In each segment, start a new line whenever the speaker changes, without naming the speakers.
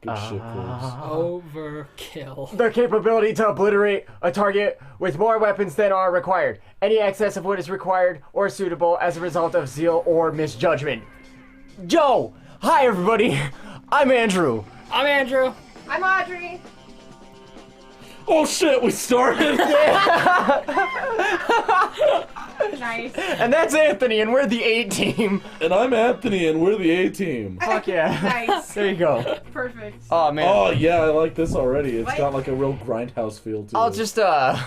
Good shit, Cruz.
Overkill.
The capability to obliterate a target with more weapons than are required. Any excess of what is required or suitable as a result of zeal or misjudgment. Yo! Hi, everybody. I'm Andrew.
I'm Andrew.
I'm Audrey.
Oh shit, we started!
Nice.
And that's Anthony, and we're the A-team.
And I'm Anthony, and we're the A-team.
Fuck yeah.
Nice.
There you go.
Perfect.
Oh, man.
Oh yeah, I like this already. It's
What?
got like a real grindhouse feel to
I'll
it.
just, well,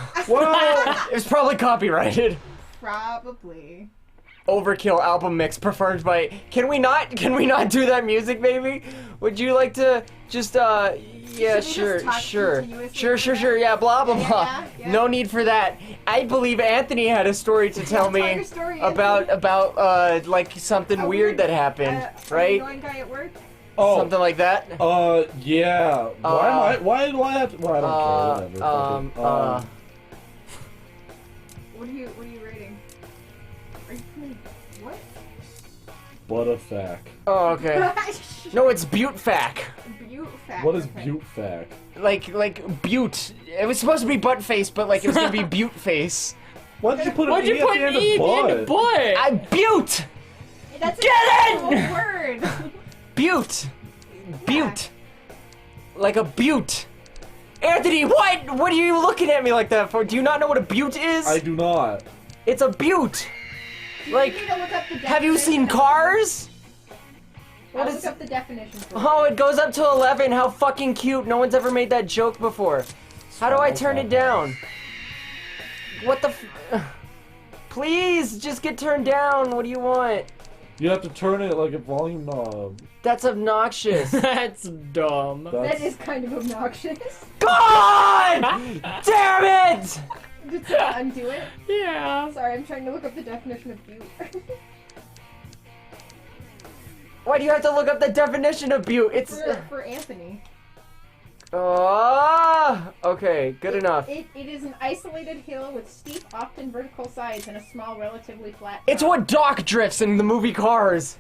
it's probably copyrighted.
Probably.
Overkill album mix preferred by. Can we not do that music, baby? Would you like to just yeah,
Should we just
sure,
talk
sure,
continuously
sure, yeah, blah blah
Yeah,
blah.
yeah.
No need for that. I believe Anthony had a story to tell
Tell
me
your story,
about like something
A
weird that happened, right?
Annoying guy at work.
Oh,
Something like that.
yeah. Why do I have to? Well, I don't care. Whatever.
What are you rating? Are you playing what?
Butterfac.
Oh, okay. No, it's Butefac.
Butte fact.
What is
okay.
Butefac?
Like Butte. It was supposed to be butt face, but like it was gonna be Butte face.
Why'd you put an
Why'd you
E
put
at
an
the
E
end of
in the
butt?
butt?
I Butte.
That's
Get
a
in!
word.
Butte. Butte. Like a butte. Anthony, what? What are you looking at me like that for? Do you not know what a butte is?
I do not.
It's a butte. Like,
You need to look up the
have you seen
definition.
Cars?
I'll
What
look
is?
up the definition for
Oh, it goes up to 11. How fucking cute. No one's ever made that joke before. How do I turn it down? What the Please, just get turned down. What do you want?
You have to turn it like a volume knob.
That's obnoxious.
That's dumb.
That is kind of obnoxious.
God! Damn it!
Did you undo it?
Yeah.
Sorry, I'm trying to look up the definition of butte.
Why do you have to look up the definition of butte? It's.
for Anthony.
Oh, okay, good enough.
It is an isolated hill with steep, often vertical sides and a small, relatively flat
It's
top.
what Doc drifts in the movie Cars.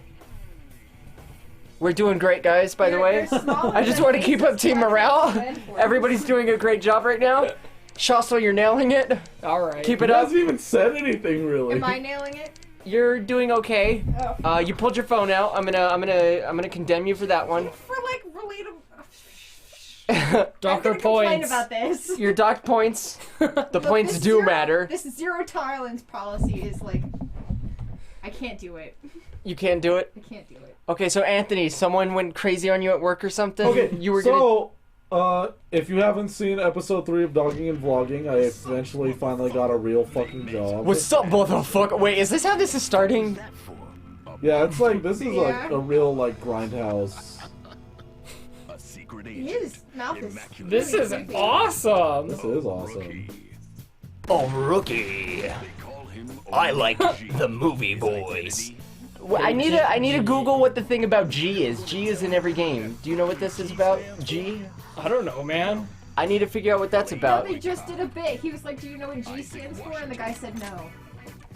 We're doing great, guys, by the way.
They're smaller
I just
than
want to keep up
faces,
team
flat
morale.
tops, and forms.
Everybody's doing a great job right now. Shostel, you're nailing it.
All right.
Keep
He
it up.
hasn't even said anything really.
Am I nailing it?
You're doing okay.
Oh.
You pulled your phone out. I'm gonna condemn you for that one.
For like relatable.
Doctor
I'm gonna complain
points.
about this.
Your docked points. The
Look,
points
this
do
zero-
matter.
This zero tolerance policy is like, I can't do it.
You can't do it.
I can't do it.
Okay, so Anthony, someone went crazy on you at work or something.
Okay,
You were gonna.
if you haven't seen episode 3 of Dogging and Vlogging, I eventually finally got a real fucking job.
What's up, motherfucker? Wait, is this how this is starting?
Yeah, it's like, this is like
Yeah.
a real, like, grindhouse.
His mouth is.
This
really
is
creepy.
awesome.
This is awesome.
Oh, rookie. I like the movie boys. I need to Google what the thing about G is. G is in every game. Do you know what this is about? G?
I don't know, man.
I need to figure out what that's
No,
about.
they just did a bit. He was like, "Do you know what G stands for?" And the guy said no.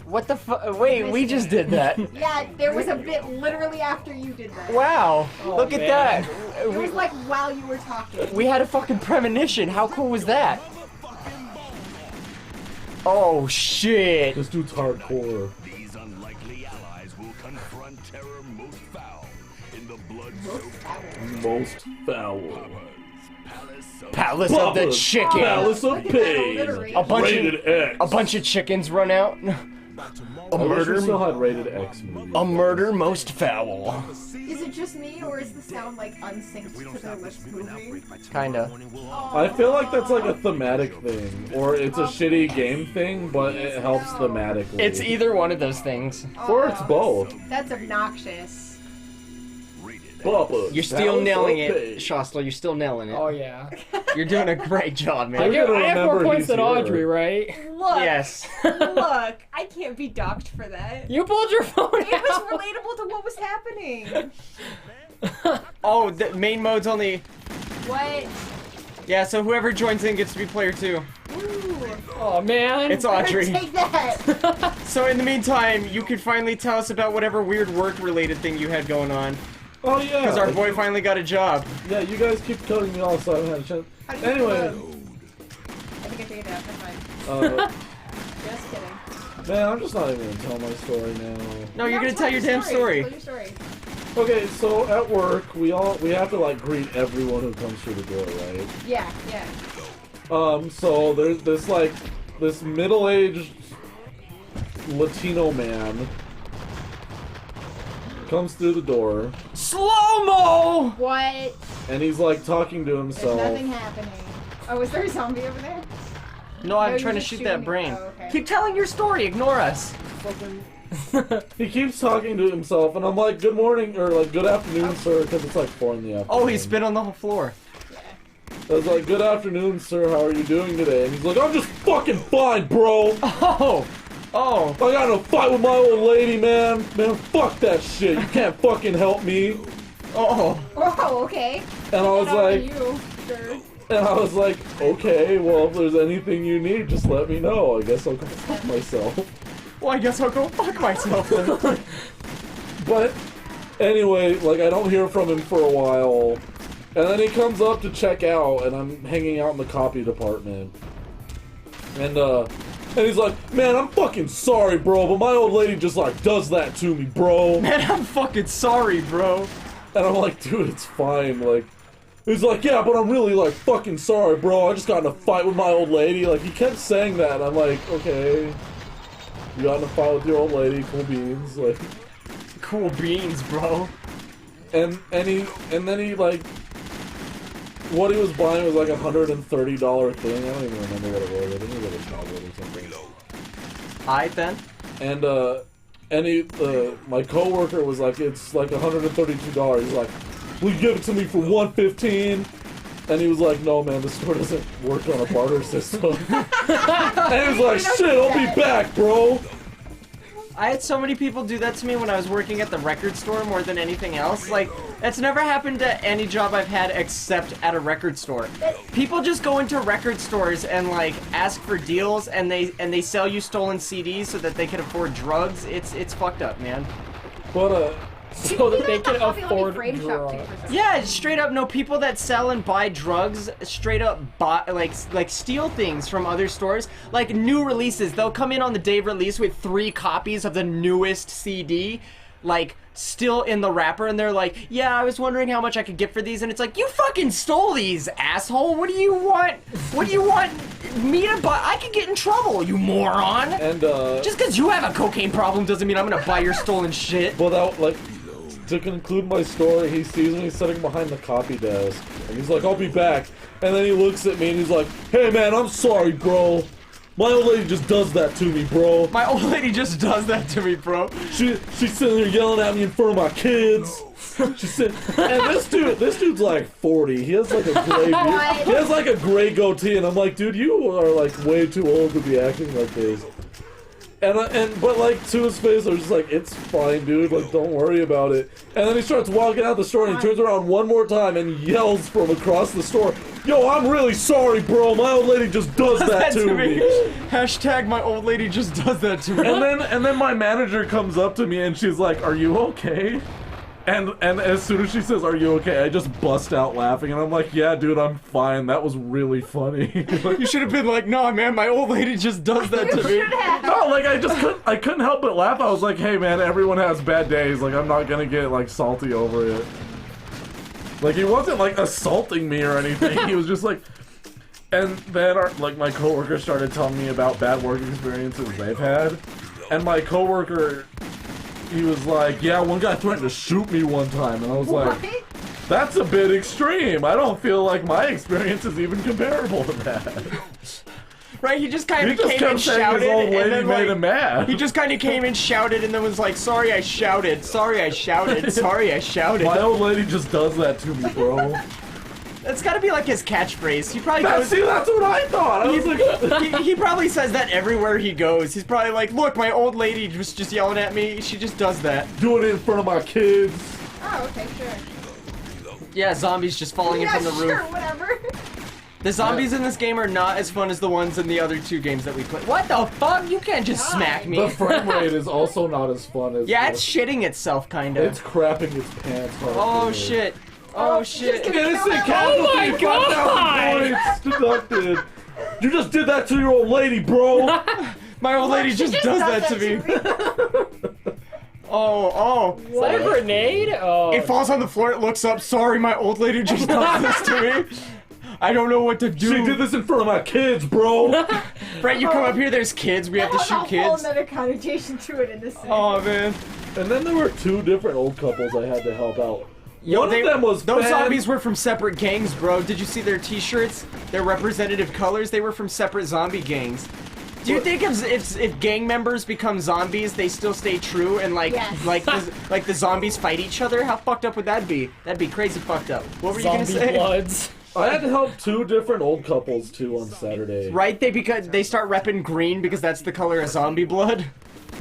What the fu- Wait, we just did that.
Yeah, there was a bit literally after you did that.
Wow. Look at
man.
that.
It was like while you were talking.
We had a fucking premonition. How cool was that? Oh, shit.
This dude's hardcore.
These unlikely allies will confront terror most foul in the blood-soaked
Most foul.
Palace of the
Palace.
Chicken.
Palace of
Look at that
Pain.
alliteration.
A bunch
Rated X.
A bunch of chickens run out. A
I wish we still
murder.
had Rated X movies.
A murder most foul.
Is it just me, or is the sound like unsynced to the list movie?
Kinda.
I feel like that's like a thematic thing, or it's a shitty game thing, but it helps thematically.
It's either one of those things.
Or it's both.
That's obnoxious.
Papa,
You're still
Palace
nailing
of
it,
Pain.
Shostler. You're still nailing it.
Oh yeah.
You're doing a great job,
I
man.
You're gonna
have more
remember
points
he's
than
here.
Audrey, right?
Look,
Yes.
look, I can't be docked for that.
You pulled your phone
It was
out.
relatable to what was happening.
Oh, the main mode's only.
What?
Yeah, so whoever joins in gets to be player 2.
Ooh.
Oh man.
It's Audrey.
Take that.
So in the meantime, you could finally tell us about whatever weird work-related thing you had going on.
Oh yeah.
Because our boy finally got a job.
Yeah, you guys keep cutting me off, so I haven't had a chance.
How do you
Anyway.
I think I figured it out. Never mind. Just kidding.
Man, I'm just not even gonna tell my story now.
No, you're gonna tell your damn story.
Tell your story.
Okay, so at work, we have to like greet everyone who comes through the door, right?
Yeah.
So there's this middle-aged Latino man comes through the door.
Slow-mo!
What?
And he's like talking to
There's
himself.
nothing happening. Oh, is there a zombie over there?
No, I'm
you're
trying to
just
shoot
shooting
that
me.
brain.
Oh, okay.
Keep telling your story, ignore us.
He keeps talking to himself, and I'm like, "Good morning," or like, "Good afternoon, sir," because it's like 4 in the afternoon.
Oh, he spit on the whole floor.
I was like, "Good afternoon, sir. How are you doing today?" And he's like, "I'm just fucking fine, bro.
Oh.
I got in a fight with my old lady, man. Man, fuck that shit. You can't fucking help me."
Oh.
Oh, okay.
And I was like,
You. Sure.
and I was like, "Okay, well, if there's anything you need, just let me know. I guess I'll go fuck myself."
Well, I guess I'll go fuck myself then.
But anyway, like I don't hear from him for a while, and then he comes up to check out, and I'm hanging out in the copy department, and he's like, "Man, I'm fucking sorry, bro, but my old lady just like does that to me, bro."
Man, I'm fucking sorry, bro.
And I'm like, "Dude, it's fine." Like, he's like, "Yeah, but I'm really like fucking sorry, bro. I just got in a fight with my old lady." Like, he kept saying that, and I'm like, "Okay, you got in a fight with your old lady, cool beans." Like,
Cool beans, bro.
and then he like, what he was buying was like $130 thing. I don't even remember what it was. I think it was a novel or something.
Alright then.
And he, my coworker was like, "It's like $132. He's like, "Will you give it to me for $115?" And he was like, "No, man, the store doesn't work on a barter system." And he was like, "Shit, I'll be back, bro."
I had so many people do that to me when I was working at the record store more than anything else. Like, that's never happened to any job I've had except at a record store. People just go into record stores and like ask for deals, and they sell you stolen CDs so that they can afford drugs. It's fucked up, man.
But
So that they can
Hobby Lobby
afford
frame shop too,
drugs.
for some
Yeah, straight up. No, people that sell and buy drugs straight up buy like steal things from other stores. Like new releases, they'll come in on the day of release with 3 copies of the newest CD, like still in the wrapper, and they're like, "Yeah, I was wondering how much I could get for these," and it's like, "You fucking stole these, asshole! What do you want? What do you want me to buy? I could get in trouble, you moron!"
and
Just because you have a cocaine problem doesn't mean I'm gonna buy your stolen shit.
without like. To conclude my story, he sees me sitting behind the copy desk, and he's like, "I'll be back." And then he looks at me and he's like, "Hey man, I'm sorry, bro. My old lady just does that to me, bro.
My old lady just does that to me, bro.
She's sitting there yelling at me in front of my kids." She's sitting, and this dude's like 40. He has like a gray beard. He has like a gray goatee, and I'm like, "Dude, you are like way too old to be acting like this." But like to his face, I was just like, "It's fine, dude. Like, don't worry about it." And then he starts walking out the store, and he turns around one more time and yells from across the store, "Yo, I'm really sorry, bro. My old lady just does that to me."
Hashtag my old lady just does that to me.
And then my manager comes up to me and she's like, "Are you okay?" And as soon as she says, "Are you okay?" I just bust out laughing, and I'm like, "Yeah, dude, I'm fine. That was really funny."
You should have been like, "Nah, man, my old lady just does that to me."
No, like I couldn't help but laugh. I was like, "Hey, man, everyone has bad days. Like, I'm not gonna get like salty over it." Like, he wasn't like assaulting me or anything. He was just like, and then my coworker started telling me about bad work experiences they've had, and my coworker, he was like, "Yeah, one guy threatened to shoot me one time," and I was like, "That's a bit extreme. I don't feel like my experience is even comparable to that."
Right? He just kind
He
of
just
came
kept
and
saying
shouted,
his old
and
lady
then
made
like
him mad.
he just kind of came and shouted, and then was like, "Sorry, I shouted. Sorry, I shouted. Sorry, I shouted."
My old lady just does that to me, bro.
That's got to be like his catchphrase. He probably
That's
goes.
what I thought. I was like,
He probably says that everywhere he goes. He's probably like, "Look, my old lady was just yelling at me. She just does that."
doing it in front of my kids.
Oh, okay, sure.
Yeah, zombies just falling in
Yeah,
from the
sure,
roof.
whatever.
The zombies in this game are not as fun as the ones in the other 2 games that we played. What the fuck? You can't just smack me.
The frame rate is also not as fun as.
Yeah, it's shitting itself, kinda.
It's crapping its pants.
Oh shit. Oh shit.
Innocent casualty.
God!
5,000 points deducted. You just did that to your old lady, bro.
My old lady just does that to me. Oh.
Is that a grenade? Oh.
It falls on the floor, it looks up. Sorry, my old lady just does this to me. I don't know what to do.
She did this in front of my kids, bro.
Brett, you come up here, there's kids, we have to shoot
a whole
kids.
another connotation to it in this.
Oh, man.
And then there were 2 different old couples I had to help out.
Yo,
One of them was
those
bad.
zombies were from separate gangs, bro. Did you see their t-shirts? Their representative colors? They were from separate zombie gangs. Do you think if gang members become zombies, they still stay true and like
Yes.
like the zombies fight each other? How fucked up would that be? That'd be crazy fucked up. What were you gonna
Zombie
say?
bloods.
I had to help 2 different old couples too on Saturday.
Right? They start repping green because that's the color of zombie blood.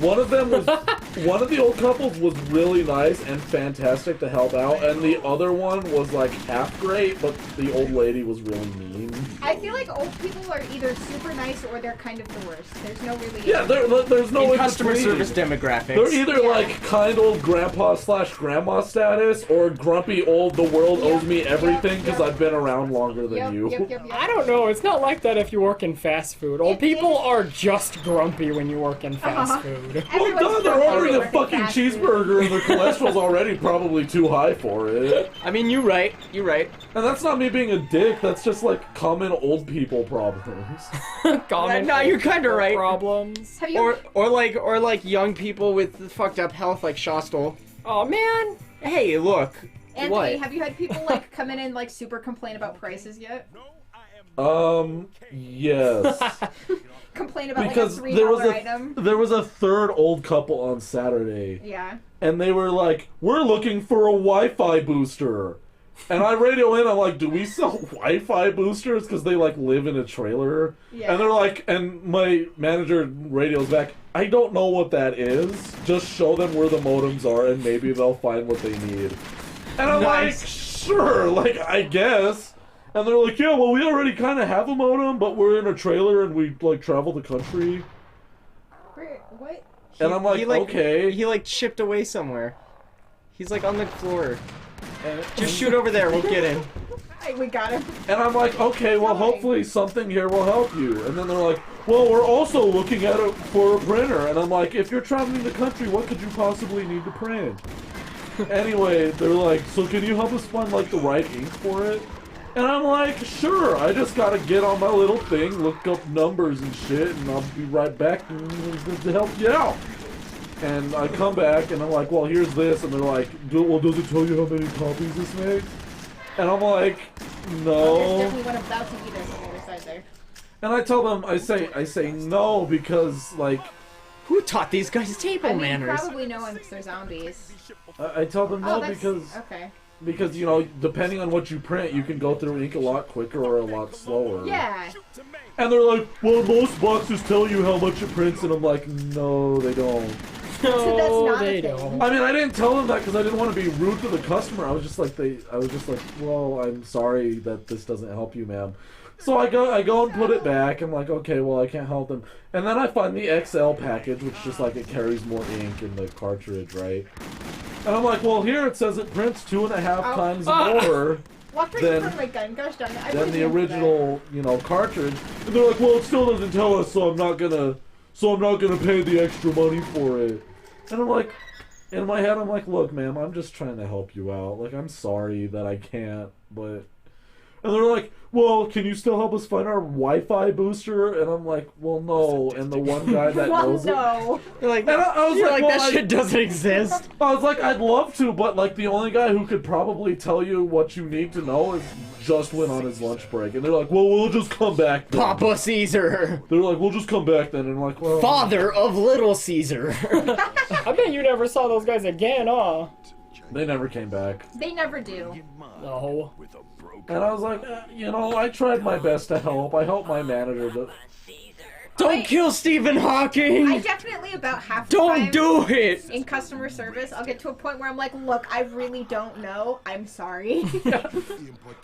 One of the old couples was really nice and fantastic to help out, and the other one was like half great, but the old lady was really mean.
I feel like old people are either super nice or they're kind of the worst. There's no really.
Yeah, there's no
In
in
customer
between.
service demographics.
They're either
Yeah.
like kind old grandpa/grandma status or grumpy old the world owes me everything because I've been around longer than you.
Yep.
I don't know. It's not like that if you work in fast food. Old
It
people
is.
are just grumpy when you work in fast
Uh-huh.
food.
Well,
Everyone's
duh, they're
grumpy
ordering a
working
fucking
fast food.
cheeseburger and their cholesterol's already probably too high for it.
I mean, you're right. You're right.
And that's not me being a dick, that's just like common old people problems.
Common
No, you're kinda right.
Problems.
Have you?
Or like young people with fucked up health like Shostel.
Oh man.
Hey, look.
Anthony,
What?
have you had people like come in and like super complain about prices yet?
Yes.
Complain about
Because
like a
there was
$3 item?
there was a third old couple on Saturday,
Yeah.
and they were like, "We're looking for a Wi-Fi booster," and I radio in. I'm like, "Do we sell Wi-Fi boosters?" Because they like live in a trailer,
Yeah.
and they're like, and my manager radios back. I don't know what that is. Just show them where the modems are, and maybe they'll find what they need. And I'm
Nice.
like, sure, like I guess. And they're like, yeah, well, we already kind of have a modem, but we're in a trailer and we like travel the country.
Where, what?
And I'm like, okay.
He like chipped away somewhere. He's like on the floor. Just shoot over there. We'll get him.
We got him.
And I'm like, okay, well, hopefully something here will help you. And then they're like, well, we're also looking at it for a printer. And I'm like, if you're traveling the country, what could you possibly need to print? Anyway, they're like, so can you help us find like the right ink for it? And I'm like, sure, I just gotta get on my little thing, look up numbers and shit, and I'll be right back to help you out. And I come back, and I'm like, well, here's this, and they're like, well, does it tell you how many copies this makes? And I'm like,
There's
no.
definitely one about to eat us on the other side there.
And I tell them, I say no, because, like,
Who taught these guys table
I mean,
manners?
probably no one because they're zombies.
I tell them no
Oh, that's
because,
okay.
you know, depending on what you print, you can go through ink a lot quicker or a lot slower.
Yeah.
And they're like, well, most boxes tell you how much it prints, and I'm like, no, they don't.
So that's
No,
not a
they
thing.
don't.
I mean, I didn't tell them that because I didn't want to be rude to the customer. I was just like, well, I'm sorry that this doesn't help you, ma'am. So I go and put it back. I'm like, okay, well, I can't help them. And then I find the XL package, which just like it carries more ink in the cartridge, right? And I'm like, well, here it says it prints 2.5 times more
Walk right
Then-
in front of my gun. Gosh darn it. I
than
wouldn't
the
even do that.
original, you know, cartridge. And they're like, well, it still doesn't tell us, so I'm not gonna pay the extra money for it. And I'm like, in my head, I'm like, look, ma'am, I'm just trying to help you out. Like, I'm sorry that I can't, but... And they're like, well, can you still help us find our Wi-Fi booster? And I'm like, well, no. And the one guy that
Well,
knows it...
no.
You're like,
And I was
you're
like,
like
well,
that shit doesn't exist.
I was like, I'd love to, but, like, the only guy who could probably tell you what you need to know is just went on his lunch break. And they're like, well, we'll just come back then.
Papa Caesar,
They're like, we'll just come back then. And I'm like, well...
father of Little Caesar.
I bet you never saw those guys again, huh?
They never came back.
They never do.
No.
With a broken
And I was like, you know, I tried my best to help. I helped my manager, but
Don't kill Stephen Hawking!
I definitely about half the
Don't
time
do it!
in customer service, I'll get to a point where I'm like, look, I really don't know. I'm sorry.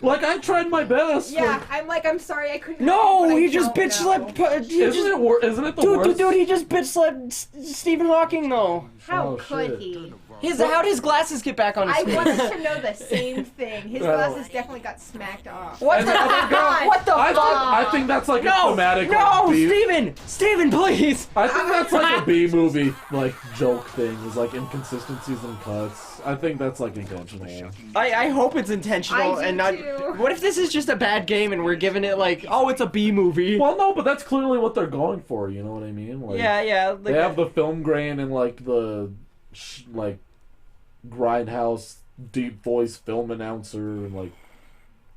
Like, I tried my best.
Yeah, I'm sorry I couldn't.
No,
help you, but
he
I
just
don't
bitch
know.
slapped.
Isn't it the worst?
Dude, he just bitch slapped Stephen Hawking though.
How
Oh,
could
shit.
he?
How'd his glasses get back on his
I
face?
wanted to know the same thing. His glasses definitely got smacked off.
What the fuck? What the fuck?
I think that's like a thematic.
No,
like, B.
Stephen, please.
I think that's like a B movie like joke thing. Is like inconsistencies in cuts. I think that's like intentional.
I hope it's intentional
I do
and not.
too.
What if this is just a bad game and we're giving it like, oh, it's a B movie?
Well, no, but that's clearly what they're going for. You know what I mean? Like,
Yeah.
They have the film grain and like the like grindhouse deep voice film announcer and like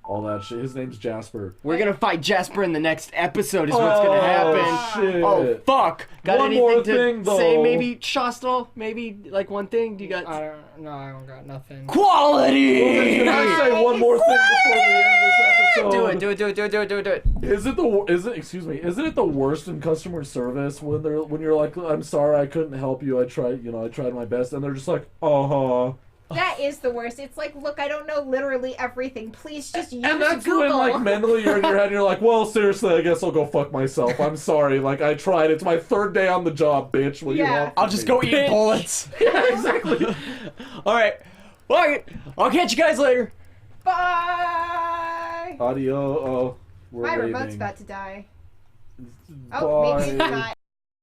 all that shit. His name's Jasper.
We're gonna fight Jasper in the next episode. Is what's gonna happen.
Shit.
Oh fuck! Got
One
anything
more
to
thing,
say?
though.
Maybe Shostal? Maybe like one thing? Do you got
I don't got nothing.
quality?
Can I say one more thing before we end this episode?
Do it.
Isn't it the worst in customer service when you're like, I'm sorry I couldn't help you, I tried my best, and they're just like,
That is the worst. It's like, look, I don't know literally everything. Please just use
and that's
Google.
when like mentally you're in your head and you're like, well, seriously, I guess I'll go fuck myself. I'm sorry, like I tried. It's my third day on the job, bitch. What do you
Yeah.
want?
I'll just go eat bullets.
Yeah, exactly.
All right. I'll catch you guys later.
Bye.
Audio. Oh, we're
My
waving.
remote's about to die. Oh, maybe it's
Bye.
not.